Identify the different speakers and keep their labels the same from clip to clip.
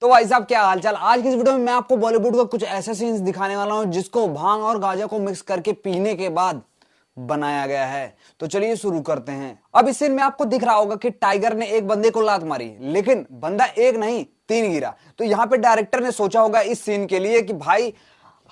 Speaker 1: तो भाई साहब क्या हालचाल। आज की इस वीडियो में मैं आपको बॉलीवुड का कुछ ऐसे सीन्स दिखाने वाला हूं जिसको भांग और गांजा को मिक्स करके पीने के बाद बनाया गया है। तो चलिए शुरू करते हैं। अब इस सीन में आपको दिख रहा होगा कि टाइगर ने एक बंदे को लात मारी, लेकिन बंदा एक नहीं 3 गिरा। तो यहां पे डायरेक्टर ने सोचा होगा इस सीन के लिए कि भाई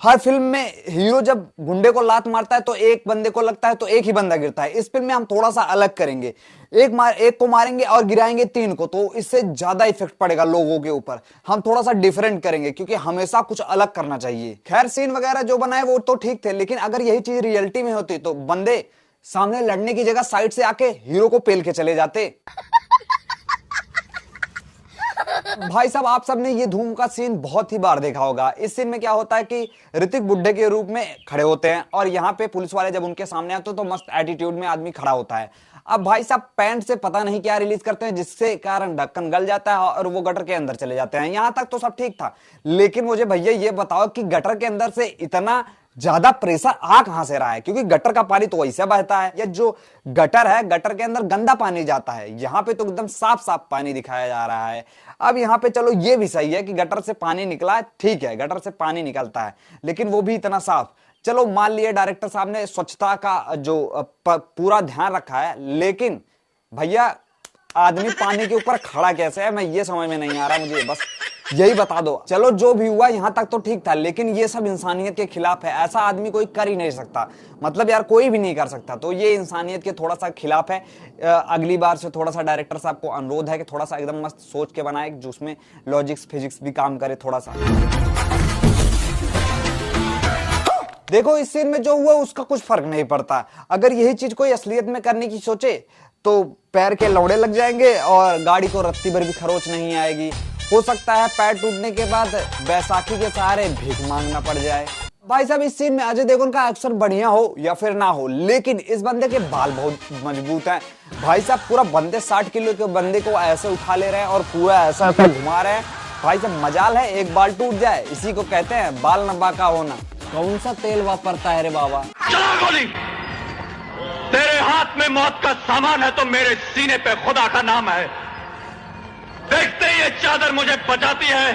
Speaker 1: हर फिल्म में हीरो जब गुंडे को लात मारता है तो एक बंदे को लगता है तो एक ही बंदा गिरता है। इस फिल्म में हम थोड़ा सा अलग करेंगे, एक को मारेंगे और गिराएंगे 3 को, तो इससे ज्यादा इफेक्ट पड़ेगा लोगों के ऊपर। हम थोड़ा सा डिफरेंट करेंगे क्योंकि हमेशा कुछ अलग करना चाहिए। खैर सीन वगैरह जो बनाए वो तो ठीक थे, लेकिन अगर यही चीज रियलिटी में होती तो बंदे सामने लड़ने की जगह साइड से आके हीरो को पेल के चले जाते। भाई साहब आप सबने ये धूम का सीन बहुत ही बार देखा होगा। इस सीन में क्या होता है कि ऋतिक बुड्ढे के रूप में खड़े होते हैं और यहाँ पे पुलिस वाले जब उनके सामने आते तो मस्त एटीट्यूड में आदमी खड़ा होता है। अब भाई साहब पैंट से पता नहीं क्या रिलीज करते हैं जिससे कारण ढक्कन गल जाता है और वो गटर के अंदर चले जाते हैं। यहां तक तो सब ठीक था, लेकिन मुझे भैया ये बताओ कि गटर के अंदर से इतना ज्यादा प्रेशर आ कहां से रहा है? क्योंकि गटर का पानी तो वैसे बहता है, या जो गटर है गटर के अंदर गंदा पानी जाता है। यहां पे तो एकदम साफ साफ पानी दिखाया जा रहा है। अब यहां पे चलो ये भी सही है कि गटर से पानी निकला, ठीक है गटर से पानी निकलता है, लेकिन वो भी इतना साफ। चलो मान लिए डायरेक्टर साहब ने स्वच्छता का जो पूरा ध्यान रखा है, लेकिन भैया आदमी पानी के ऊपर खड़ा कैसे है मैं ये समझ में नहीं आ रहा। मुझे बस यही बता दो। चलो जो भी हुआ यहां तक तो ठीक था, लेकिन ये सब इंसानियत के खिलाफ है। ऐसा आदमी कोई कर ही नहीं सकता, मतलब यार कोई भी नहीं कर सकता। तो ये इंसानियत के थोड़ा सा खिलाफ है। अगली बार से थोड़ा सा डायरेक्टर साहब को अनुरोध है कि थोड़ा सा एकदम मस्त सोच के बनाए जो उसमें लॉजिक्स फिजिक्स भी काम करे थोड़ा सा। देखो इस सीन में जो हुआ उसका कुछ फर्क नहीं पड़ता। अगर यही चीज कोई असलियत में करने की सोचे तो पैर के लौड़े लग जाएंगे और गाड़ी को रत्ती भर भी खरोच नहीं आएगी। हो सकता है पैर टूटने के बाद बैसाखी के सहारे भीख मांगना पड़ जाए। भाई साहब इस सीन में अजय देवगन का एक्शन बढ़िया हो या फिर ना हो, लेकिन इस बंदे के बाल बहुत मजबूत हैं। भाई साहब पूरा बंदे 60 किलो के बंदे को ऐसे उठा ले रहे हैं और पूरा ऐसा घुमा रहे हैं। भाई साहब मजाल है एक बाल टूट जाए, इसी को कहते हैं बाल नबा का होना। कौन सा तेल वापरता है रे बाबा?
Speaker 2: चला गोली। तेरे हाथ में मौत का सामान है तो मेरे सीने पे खुदा का नाम है। देखते ही ये चादर मुझे बचाती है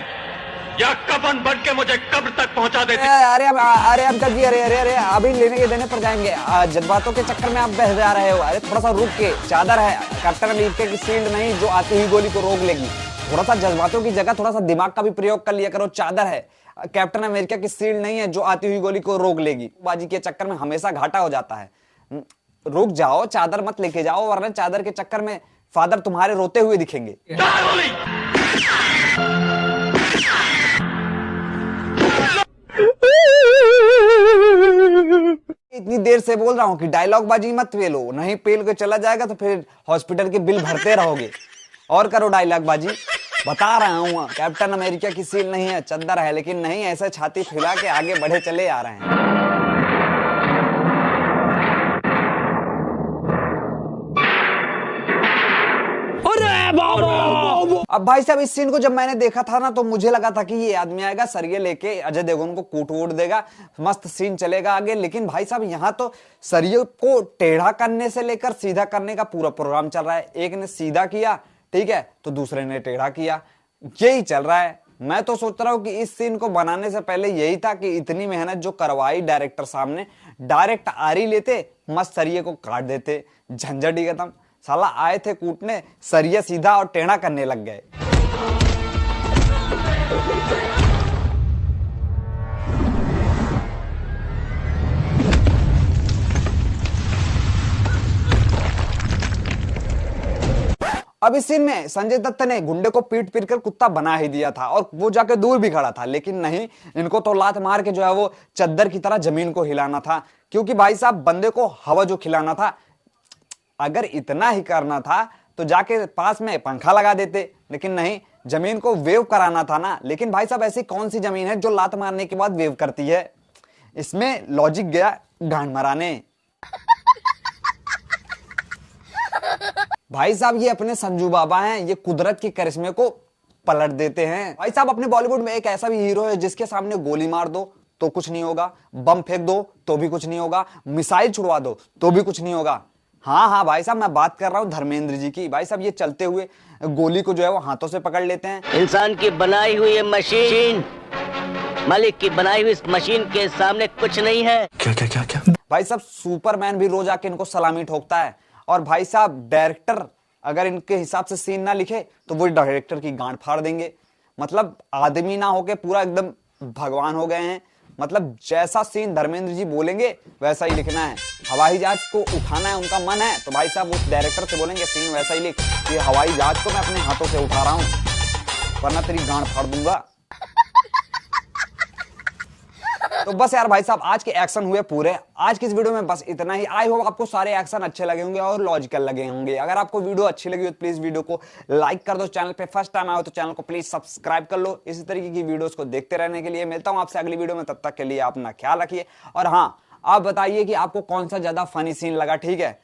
Speaker 2: या कफन बन के मुझे कब्र तक पहुंचा देती है।
Speaker 1: अरे अंकल जी, अरे अभी लेने के देने पर जाएंगे। जज्बातों के चक्कर में आप बह जा रहे हो। अरे थोड़ा सा रुक के, चादर है कैप्टन अमेरिका की शील्ड नहीं जो आती हुई गोली को रोक लेगी। थोड़ा सा जज्बातों की जगह थोड़ा सा दिमाग का भी प्रयोग कर लिया करो। चादर है कैप्टन अमेरिका की शील्ड नहीं है जो आती हुई गोली को रोक लेगी। बाजी के चक्कर में हमेशा घाटा हो जाता है। रुक जाओ, चादर मत लेके जाओ, वरना चादर के चक्कर में फादर तुम्हारे रोते हुए दिखेंगे। इतनी देर से बोल रहा हूं कि डायलॉग बाजी मत पेलो, नहीं पेल के चला जाएगा तो फिर हॉस्पिटल के बिल भरते रहोगे। और करो डायलॉग बाजी। बता रहा हूं कैप्टन अमेरिका की सील नहीं है, चद्दर है, लेकिन नहीं ऐसे छाती फैला के आगे बढ़े चले आ रहे हैं। अब भाई साहब इस सीन को जब मैंने देखा था ना तो मुझे लगा था कि ये आदमी आएगा सरिये लेके अजय देवगन को कूट वूट देगा, मस्त सीन चलेगा आगे। लेकिन भाई साहब यहाँ तो सरिये को टेढ़ा करने से लेकर सीधा करने का पूरा प्रोग्राम चल रहा है। एक ने सीधा किया, ठीक है, तो दूसरे ने टेढ़ा किया, यही चल रहा है। मैं तो सोच रहा हूं कि इस सीन को बनाने से पहले यही था कि इतनी मेहनत जो करवाई डायरेक्टर साहब ने, डायरेक्ट आरी लेते, मस्त सरिये को काट देते, झंझट ही खत्म। साला आए थे कूटने, सरिया सीधा और टेढ़ा करने लग गए। अब इस सीन में संजय दत्त ने गुंडे को पीट पीट कर कुत्ता बना ही दिया था और वो जाके दूर भी खड़ा था, लेकिन नहीं, इनको तो लात मार के जो है वो चद्दर की तरह जमीन को हिलाना था। क्योंकि भाई साहब बंदे को हवा जो खिलाना था, अगर इतना ही करना था तो जाके पास में पंखा लगा देते, लेकिन नहीं, जमीन को वेव कराना था ना। लेकिन भाई साहब ऐसी कौन सी जमीन है जो लात मारने के बाद वेव करती है? इसमें लॉजिक गया गांड मराने। भाई साहब ये अपने संजू बाबा हैं, ये कुदरत के करिश्मे को पलट देते हैं। भाई साहब अपने बॉलीवुड में एक ऐसा भी हीरो है जिसके सामने गोली मार दो तो कुछ नहीं होगा, बम फेंक दो तो भी कुछ नहीं होगा, मिसाइल छुड़वा दो तो भी कुछ नहीं होगा। हाँ हाँ भाई साहब, मैं बात कर रहा हूँ धर्मेंद्र जी की। भाई साहब ये चलते हुए गोली को जो है वो हाथों से पकड़ लेते हैं।
Speaker 3: इंसान की बनाई हुई ये मशीन मालिक की बनाई हुई इस मशीन के सामने कुछ नहीं है।
Speaker 4: क्या क्या क्या क्या?
Speaker 1: भाई साहब सुपरमैन भी रोज आके इनको सलामी ठोकता है। और भाई साहब डायरेक्टर अगर इनके हिसाब से सीन ना लिखे तो वो डायरेक्टर की गांड फाड़ देंगे। मतलब आदमी ना होके पूरा एकदम भगवान हो गए हैं। मतलब जैसा सीन धर्मेंद्र जी बोलेंगे वैसा ही लिखना है। हवाई जहाज को उठाना है उनका मन है तो भाई साहब उस डायरेक्टर से बोलेंगे सीन वैसा ही लिख कि हवाई जहाज को मैं अपने हाथों से उठा रहा हूं वरना तेरी गांड फाड़ दूंगा। तो बस यार भाई साहब आज के एक्शन हुए पूरे। आज की इस वीडियो में बस इतना ही। आई होप आपको सारे एक्शन अच्छे लगे होंगे और लॉजिकल लगे होंगे। अगर आपको वीडियो अच्छी लगी हो तो प्लीज वीडियो को लाइक कर दो। चैनल पे फर्स्ट टाइम आए हो तो चैनल को प्लीज सब्सक्राइब कर लो। इसी तरीके की वीडियोस को देखते रहने के लिए मिलता हूं आपसे अगली वीडियो में। तब तक के लिए अपना ख्याल रखिए और हाँ आप बताइए कि आपको कौन सा ज्यादा फनी सीन लगा। ठीक है।